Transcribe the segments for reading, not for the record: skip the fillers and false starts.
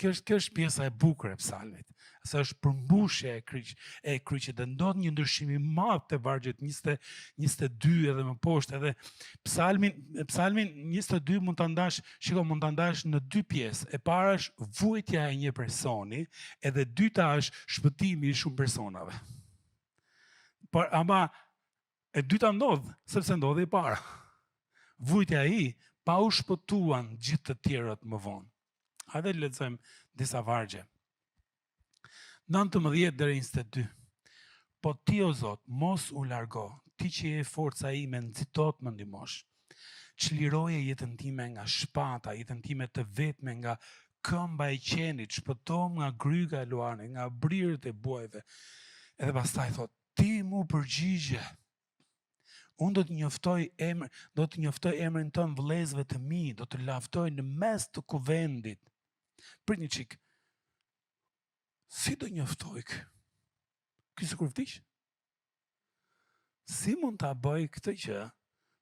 Kjo është pjesa e bukur e psalmit. Sa është përmbushje e kryqit dhe ndodh një ndryshim i madh te vargjet 22 edhe më poshtë, edhe psalmin 22 mund ta ndash në dy pjesë. E para është vujtja e një personi, edhe dyta është shpëtimi i shumë personave. Por ama e dyta ndodh, sepse ndodhi e para. Vujtja ai pa u shpëtuan gjithë të tjerët më vonë. Hajde lexojmë disa vargje. 19 deri 22. Po ti o Zot, mos u largo, ti që je forca ime, nxitot më ndihmosh. Çliroje jetën time nga shpata, jetën time të vetme nga këmba e qenit, shpëtom nga gryga e luanit, nga brirët e buajve. Edhe pastaj thot, ti mu përgjigje. Unë do të njoftoj emrin tënd vëllezërve të mi, do të laftoj në mes të kuvendit. Për një çik. Si do njoftoj kë? Ky sikur vdiq? Si mund ta bëj këtë që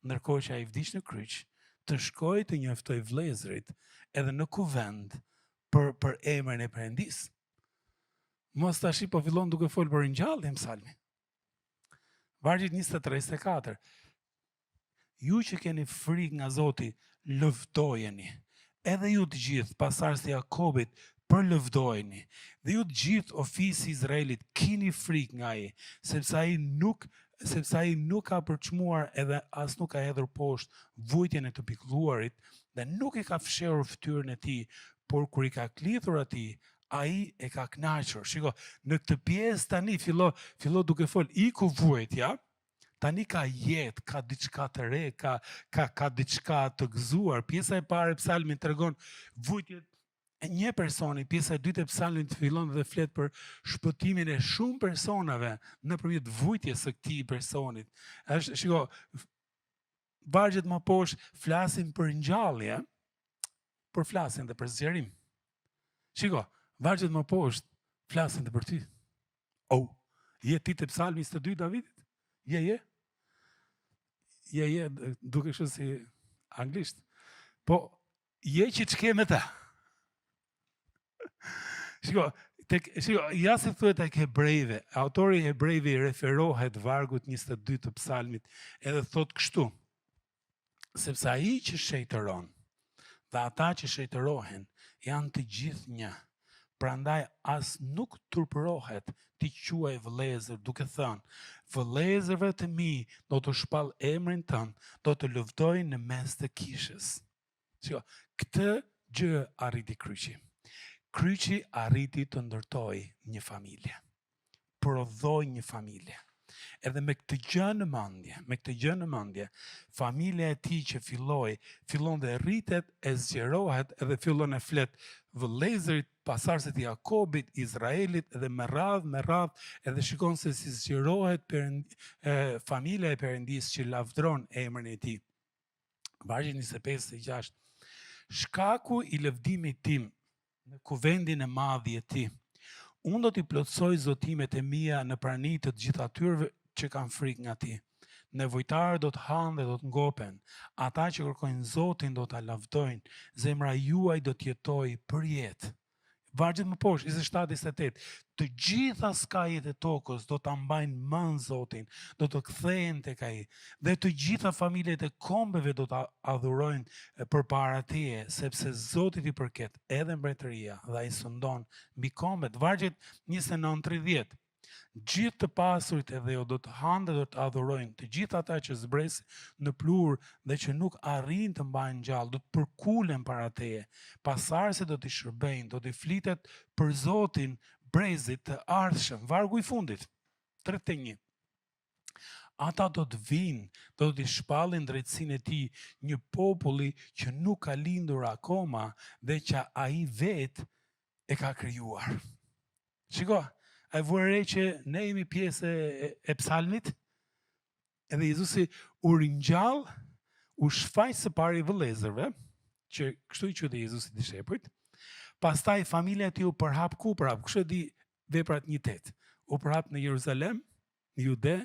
ndërkohë që ai vdiq në kryq, të shkoj të njoftoj vëllezërit edhe në kuvend për emrin e Perëndis? Mos tash po fillon duke fol për ngjalljen psalmi. Vargjet 23-24. Ju që keni frikë nga Zoti, lëvdojeni. Edhe ju të gjithë, pasardhësit e Jakobit, përlëvdojeni. Dhe ju të gjithë, ofisi i Izraelit, kini frikë nga ai, sepse ai nuk ka përçmuar edhe as nuk ka hedhur poshtë vujtjen e të pikëlluarit, dhe nuk e ka fshehur fytyrën e tij, por kur i ka klithur atij, ai e ka kënaqur. Shiko, në këtë pjesë tani fillo duke fol iku vujtja, tani ka jetë, ka diçka të re, ka diçka të gëzuar. Pjesa e parë e psalmit tregon vujtjet e një personi, pjesa e dytë e psalmit fillon dhe flet për shpëtimin e shumë personave nëpërmjet vujtjes së këtij personit. Shiko, vargjet më poshtë flasin për ngjallje, por flasin edhe për zgjerim. Shiko, vargjet më poshtë flasin edhe për ty. Je ti te psalmi 22 Davidit? Je, duke kështu si anglisht. Po, je që ç'ke me ta. Shiko, ja si thuhet tek hebrejve, autori i hebrejve i referohet vargut 22 të psalmit, edhe thot kështu, sepse ai që shejtëron dhe ata që shejtërohen janë të gjithë një. Prandaj as nuk turpërohet ti quaj vëllezër, duke thënë, vëllezërve të mi do të shpall emrin tënd, do të lëvdojnë në mes të kishës. Shiko, këtë gjë arriti kryqi. Kryqi arriti të ndërtoj një familje. Prodhoi një familje. Edhe me këtë gjë në mendje, familja e tij që fillon dhe rritet, e zgjerohet edhe fillon e flet vëllezërit, pasardhësit e Jakobit, Izraelit, edhe me radhë, edhe shikon se si zgjerohet familja e Perëndis që lavdron emrin e tij. Vargji 25-26. Shkaku i lëvdimit tim në kuvendin e madh i tij. Unë do t'i plotësoj zotimet e mia në prani të gjithë atyre që kanë frikë nga ti. Nevojtarët do të hanë dhe do të ngopen. Ata që kërkojnë Zotin do ta lavdojnë. Zemra juaj do të jetojë për jetë. Vargjet më poshtë, 27-28. Të gjitha skajet e tokës do ta mbajnë mend Zotin, do të kthehen tek ai. Dhe të gjitha familjet e kombeve do ta adhurojnë përpara teje, sepse Zotit i përket edhe mbretëria dhe ai sundon mbi kombet. Vargjet 29-30. Gjithë të pasurit edhe jo do të hanë dhe do të adhurojnë, të gjithë ata që zbresin në plur dhe që nuk arrin të mbajnë gjallë, do të përkulen para teje. Pasardhësit do t'i shërbejnë, do t'i flitet për Zotin brezit të ardhshëm. Vargu i fundit, 31. Ata do të vinë, do t'i shpallin drejtësinë e tij, një populli që nuk ka lindur akoma dhe që ai vetë e ka krijuar. Shiko, a vore që ne jemi pjesë e psalmit, edhe Jezusi u ringjall, u shfaq së pari vëllezërve, që kështu i quajti Jezusi dishepujt. Pastaj familja e tij u përhap ku përhap, kështu e di veprat 1:8. U përhap në Jeruzalem, në Jude,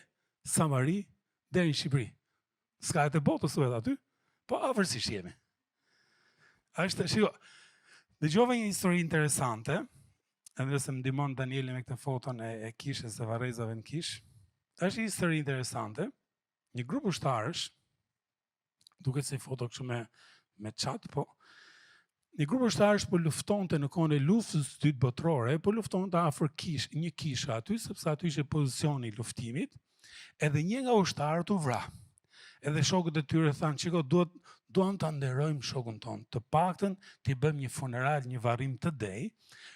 Samari, deri në Shqipëri. S'ka të botës thuhet aty, po afërsisht jemi. Shiko, Dëgjova një histori interesante, edhe se më ndihmon Danieli me këtë foton e kishës së varrezave në kish. Është një histori interesante. Një grup ushtarësh, duket se foto kështu me çat, po një grup ushtarësh po luftonte në kohën e luftës së dytë botërore, po luftonte afër një kishe aty, sepse aty ishte pozicioni i luftimit, edhe një nga ushtarët u vra. Edhe shokët e tyre thanë, "Çiko, duam ta nderojmë shokun ton, të paktën t'i bëjmë një funeral, një varrim të dej."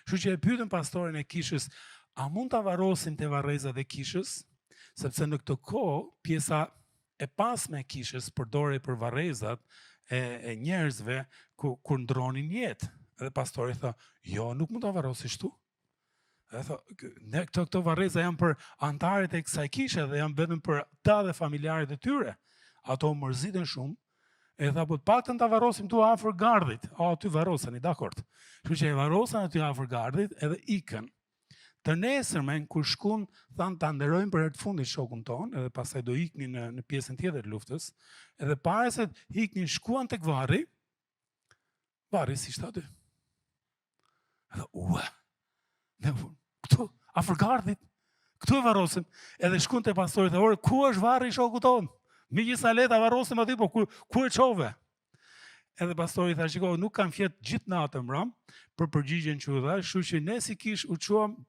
Kështu që e pyetën pastorin e kishës, "A mund ta varrosim te varrezat e kishës?" Sepse në këtë kohë pjesa e pasme e kishës përdorej për varrezat e njerëzve kur ndronin jetë. Edhe pastori tha, "Jo, nuk mund ta varrosish këtu." Edhe tha, "Këto varreza janë për antarët e kësaj kishe dhe janë vetëm për ta dhe familjarët e tyre." Ato mërziten shumë. E tha, "Po të paktën ta varrosim tu afër gardhit." Aty varrosani, dakord. Kështu që e varrosan aty afër gardhit edhe ikën. Të nesërmen kur shkun, thanë ta nderojmë për herë të fundit shokun ton, edhe pastaj do iknin në pjesën tjetër të luftës, edhe para se të iknin shkuan tek varri s'ishte aty. Edhe këtu afër gardhit, këtu e varrosim. Edhe shkuan te pastori dhe "Ore, ku është varri i shokut ton? Megjithëse le ta varrosim aty, po ku e çove?" Edhe pastori tha, "Shiko, nuk kam fjet gjithë natën mbrëm për përgjigjen që u dha, kështu që ne si kish u çuam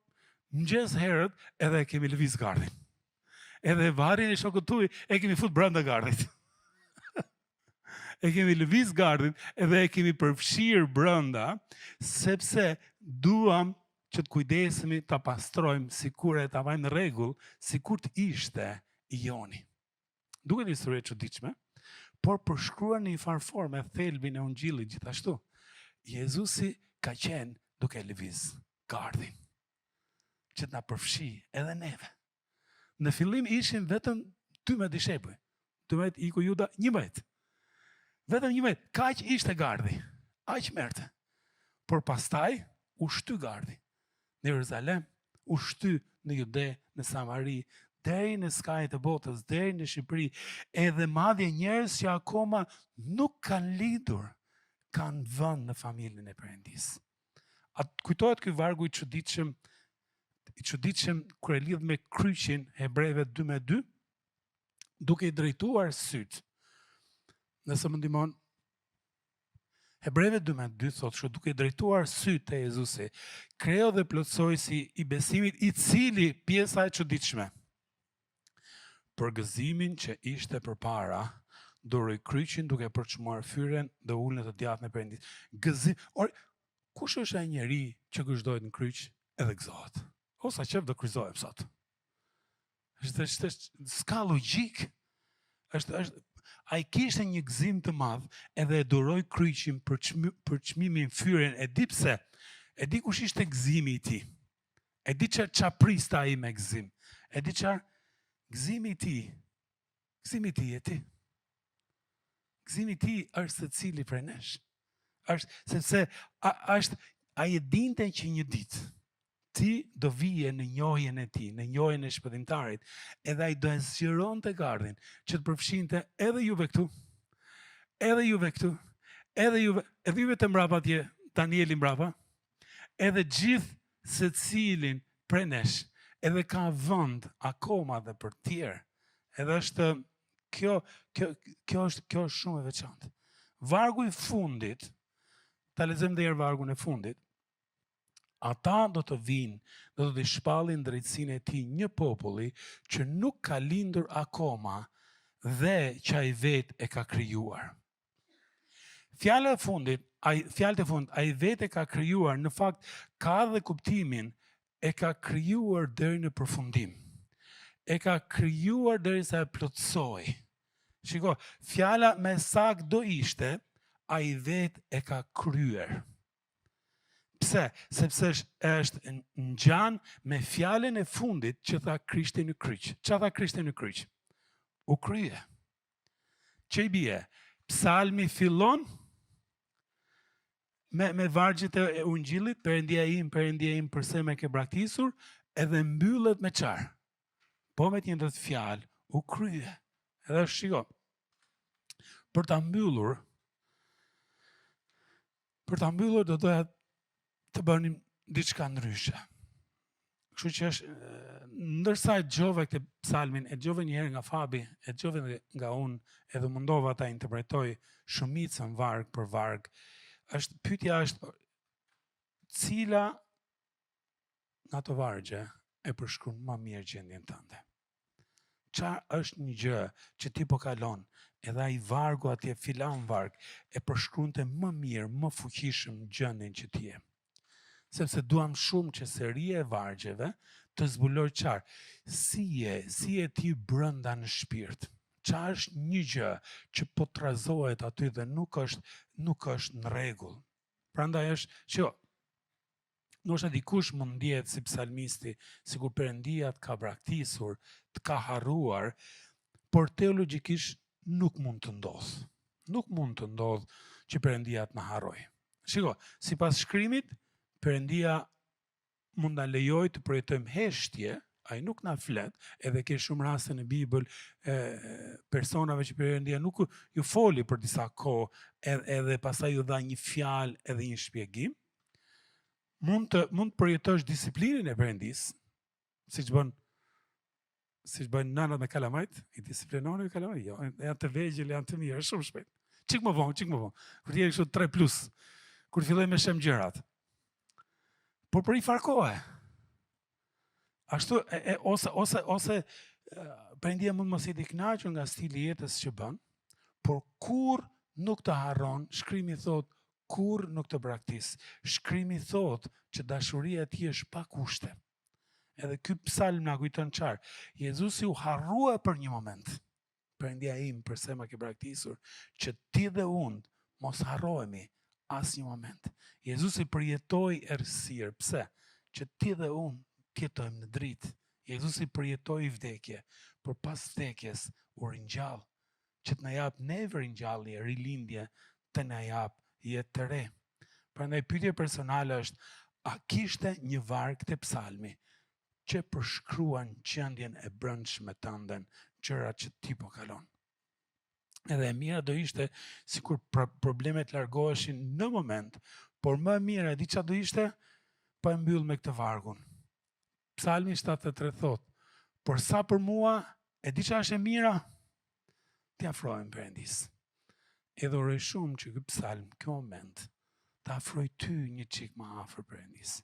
mëngjes herët edhe e kemi lëviz gardhin. Edhe varrin e shokut tuaj e kemi fut brenda gardhit." E kemi lëviz gardhin edhe e kemi përfshirë brenda, sepse duam që të kujdesemi ta pastrojmë sikur e ta vajmë në rregull, sikur të ishte i joni. Duket histori e çuditshme, por përshkruar në një farë forme thelbin e ungjillit gjithashtu. Jezusi ka qenë duke lëviz gardhin, që të na përfshi edhe neve. Në fillim ishin vetëm 12 dishepuj. 12 iku Juda, 11. Vetëm 11, kaq ishte gardhi. Aq merrte. Por pastaj u shty gardhi në Jeruzalem, u shty në Jude, në Samari, deri në skajet e botës, deri në Shqipëri, edhe madje njerëz që akoma nuk kanë lidhur, kanë vënë në familjen e Perëndisë. Kujtohet ky vargu i çuditshëm kur e lidh me kryqin, Hebrejve 12:2, duke i drejtuar syt. Nëse më ndihmon, Hebrejve 12:2 thotë kështu, duke i drejtuar syt te Jezusi, kreu dhe plotsoi si i besimit, i cili pjesa e çuditshme. Për gëzimin që ishte përpara, duroi kryqin duke përçmuar fyren dhe ulën të djathtë në Perëndisë. Gëzim, kush është ai njeri që gëzhdohet në kryq edhe gëzohet? O sa qef do kryqëzohem sot. S'ka logjik. Ai kishte një gëzim të madh edhe e duroi kryqin për çmimin fyren. E di pse? E di kush ishte gëzimi i tij. E di çfarë priste ai me gëzim. E di çfarë gëzimi i tij. Gëzimi i tij e ti. Gëzimi i tij është secili prej nesh. Është sepse ai e dinte që një ditë ti do vije në njohjen e tij, në njohjen e shpëtimtarit, edhe ai do e zgjeronte gardhin që të përfshinte edhe juve këtu, edhe juve këtu, edhe juve të mbrapa atje, Danieli mbrapa, edhe gjithë secilin prej nesh, edhe ka vend akoma dhe për tjerë. Edhe është kjo është shumë e veçantë. Vargu i fundit, ta lexojmë edhe herë vargun e fundit. Ata do të vinë, do të shpallin drejtsinë e tij një populli që nuk ka lindur akoma dhe që ai vetë e ka krijuar. Fjala e fundit, ai vetë e ka krijuar, në fakt ka dhe kuptimin e ka krijuar deri në përfundim. E ka krijuar derisa e plotsoi. Shiko, fjala më saktë do ishte ai vetë e ka kryer. Pse? Sepse është ngjan me fjalën e fundit që tha Krishti në kryq. Çfarë tha Krishti në kryq? U krye. Që i bie? Psalmi fillon me vargjet e ungjillit, Perëndia im, përse më ke braktisur, edhe mbyllet me çfarë? Po me të njëjtën fjalë, u krye. Edhe shiko. Për ta mbyllur do doja të bënim diçka ndryshe. Kështu që është, ndërsa e dëgjova këtë psalmin, e dëgjova një herë nga Fabi, e dëgjova nga unë, edhe mundova ta interpretoj shumicën varg për varg. Pyetja është, cila nga ato vargje e përshkruan më mirë gjendjen tënde? Çfarë është një gjë që ti po kalon, edhe ai vargu atje, filan varg, e përshkruante më mirë, më fuqishëm gjendjen që ti je? Sepse duam shumë që seria e vargjeve të zbuloj qarë. Si je ti brënda në shpirt? Qa është një gjë që po të razohet aty dhe nuk është në rregull. Prandaj është që ndoshta dikush mund ndjehet si psalmisti, sikur Perëndia të ka braktisur, të ka harruar, por teologjikisht nuk mund të ndodh. Nuk mund të ndodh që Perëndia të na harrojë. Shiko, sipas shkrimit, Perëndia mund na lejoj të projektojmë heshtje, ai nuk na flet, edhe ke shumë raste në Bibël personave që Perëndia nuk ju foli për disa kohë, edhe pastaj ju dha një fjalë edhe një shpjegim. Mund të përjetosh disiplinën e Perëndisë, siç bën nanat me kalamajt, i disiplinoni me kalamajt, jo, janë të vegjël, janë të mirë, shumë shpejt. Çik më vonë. Kur ti je kështu 3+, kur filloj me shem gjërat. Por për i farkohe. Ashtu, ose Perëndia mund mos jetë i kënaqur nga stili i jetës që bën, por kur nuk të harron, shkrimi thot, kur nuk të braktis. Shkrimi thot që dashuria e tij është pa kushte. Edhe ky psalm na kujton çfarë? Jezusi u harrua për një moment. Perëndia im, përse më ke braktisur, që ti dhe unë mos harrohemi asnjë moment. Jezusi përjetoi errësirë. Pse? Që ti dhe unë të jetojmë në dritë. Jezusi përjetoi vdekje, por pas vdekjes u ringjall, që të na jap neve ringjallje, rilindje, të na jap jetë të re. Prandaj pyetja personale është, a kishte një varg të psalmi që përshkruan gjendjen e brendshme tënde, gjërat që ti po kalon? Edhe e mira do ishte sikur problemet largoheshin në moment, por më mira e di çfarë do ishte, po e mbyll me këtë vargun. Psalmi 73 thot, por sa për mua, e di çfarë është e mira, të afrohem Perëndisë. Edhe uroj shumë që ky psalm, ky moment, të afroj ty një çik më afër Perëndisë.